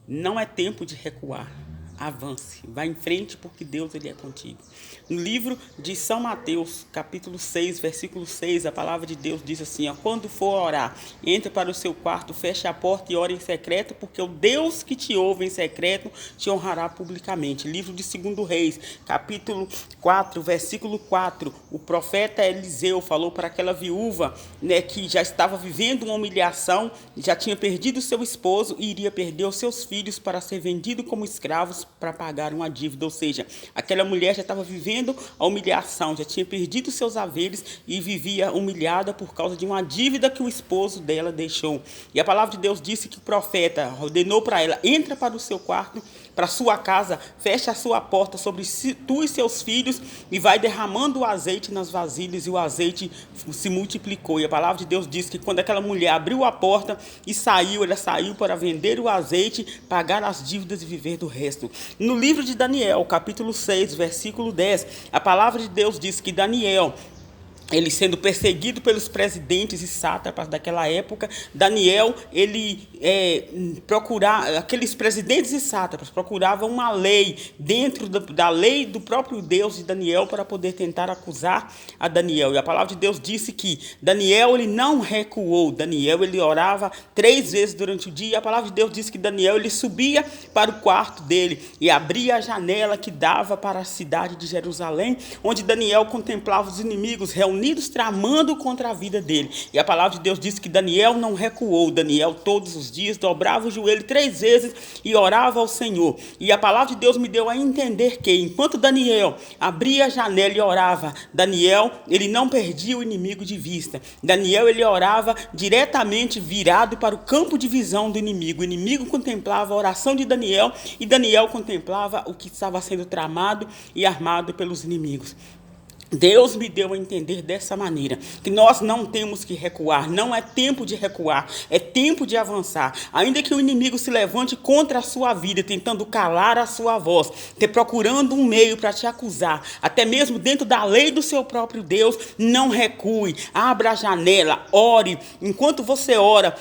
Não é tempo de recuar. Avance, vá em frente porque Deus ele é contigo. No livro de São Mateus, capítulo 6, versículo 6, a palavra de Deus diz assim, ó, quando for orar, entre para o seu quarto, feche a porta e ore em secreto, porque o Deus que te ouve em secreto te honrará publicamente. Livro de 2 Reis, capítulo 4, versículo 4, o profeta Eliseu falou para aquela viúva, né, que já estava vivendo uma humilhação, já tinha perdido seu esposo e iria perder os seus filhos para ser vendido como escravos para pagar uma dívida, ou seja, aquela mulher já estava vivendo a humilhação, já tinha perdido seus haveres e vivia humilhada por causa de uma dívida que o esposo dela deixou. E a palavra de Deus disse que o profeta ordenou para ela, entra para o seu quarto, para a sua casa, fecha a sua porta sobre tu e seus filhos e vai derramando o azeite nas vasilhas, e o azeite se multiplicou. E a palavra de Deus diz que quando aquela mulher abriu a porta e saiu, ela saiu para vender o azeite, pagar as dívidas e viver do resto. No livro de Daniel, capítulo 6, versículo 10, a palavra de Deus diz que Daniel, ele sendo perseguido pelos presidentes e sátrapas daquela época, Daniel, ele procurava, aqueles presidentes e sátrapas procuravam uma lei dentro da lei do próprio Deus de Daniel para poder tentar acusar a Daniel. E a palavra de Deus disse que Daniel, ele não recuou. Daniel, ele orava 3 vezes durante o dia. E a palavra de Deus disse que Daniel, ele subia para o quarto dele e abria a janela que dava para a cidade de Jerusalém, onde Daniel contemplava os inimigos reunidos tramando contra a vida dele. E a palavra de Deus diz que Daniel não recuou. Daniel todos os dias dobrava o joelho 3 vezes e orava ao Senhor. E a palavra de Deus me deu a entender que enquanto Daniel abria a janela e orava, Daniel, ele não perdia o inimigo de vista. Daniel, ele orava diretamente virado para o campo de visão do inimigo. O inimigo contemplava a oração de Daniel e Daniel contemplava o que estava sendo tramado e armado pelos inimigos. Deus me deu a entender dessa maneira, que nós não temos que recuar, não é tempo de recuar, é tempo de avançar. Ainda que o inimigo se levante contra a sua vida, tentando calar a sua voz, procurando um meio para te acusar, até mesmo dentro da lei do seu próprio Deus, não recue, abra a janela, ore. Enquanto você ora,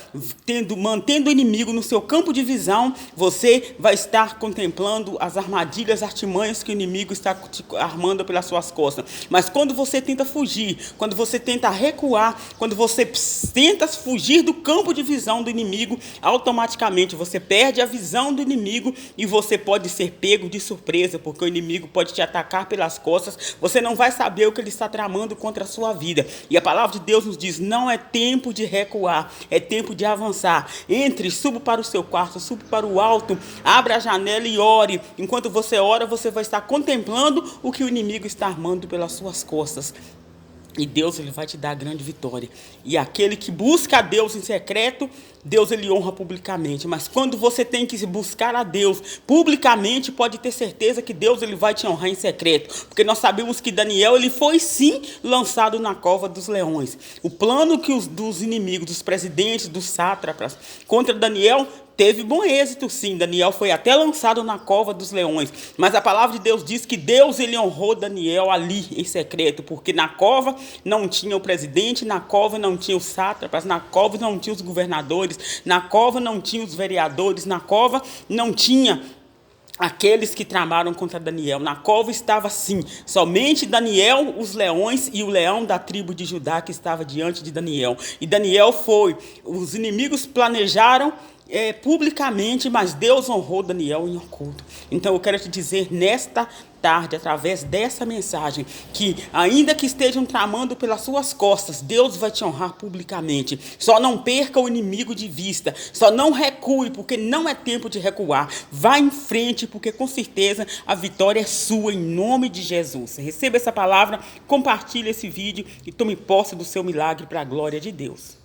mantendo o inimigo no seu campo de visão, você vai estar contemplando as armadilhas, artimanhas que o inimigo está te armando pelas suas costas. Mas quando você tenta fugir, quando você tenta recuar, quando você tenta fugir do campo de visão do inimigo, automaticamente você perde a visão do inimigo e você pode ser pego de surpresa, porque o inimigo pode te atacar pelas costas, você não vai saber o que ele está tramando contra a sua vida. E a palavra de Deus nos diz, não é tempo de recuar, é tempo de avançar. Entre, suba para o seu quarto, suba para o alto, abra a janela e ore. Enquanto você ora, você vai estar contemplando o que o inimigo está armando pelas suas costas. E Deus, ele vai te dar a grande vitória. E aquele que busca a Deus em secreto, Deus, ele honra publicamente. Mas quando você tem que buscar a Deus publicamente, pode ter certeza que Deus, ele vai te honrar em secreto. Porque nós sabemos que Daniel, ele foi sim lançado na cova dos leões. O plano que dos inimigos, dos presidentes, dos sátrapas contra Daniel teve bom êxito, sim. Daniel foi até lançado na cova dos leões. Mas a palavra de Deus diz que Deus, ele honrou Daniel ali em secreto, porque na cova não tinha o presidente, na cova não tinha os sátrapas, na cova não tinha os governadores, na cova não tinha os vereadores, na cova não tinha aqueles que tramaram contra Daniel. Na cova estava sim, somente Daniel, os leões e o leão da tribo de Judá que estava diante de Daniel. E Daniel foi, os inimigos planejaram publicamente, mas Deus honrou Daniel em oculto. Então eu quero te dizer nesta tarde, através dessa mensagem, que ainda que estejam tramando pelas suas costas, Deus vai te honrar publicamente. Só não perca o inimigo de vista, só não recue, porque não é tempo de recuar. Vá em frente, porque com certeza a vitória é sua, em nome de Jesus. Receba essa palavra, compartilhe esse vídeo e tome posse do seu milagre para a glória de Deus.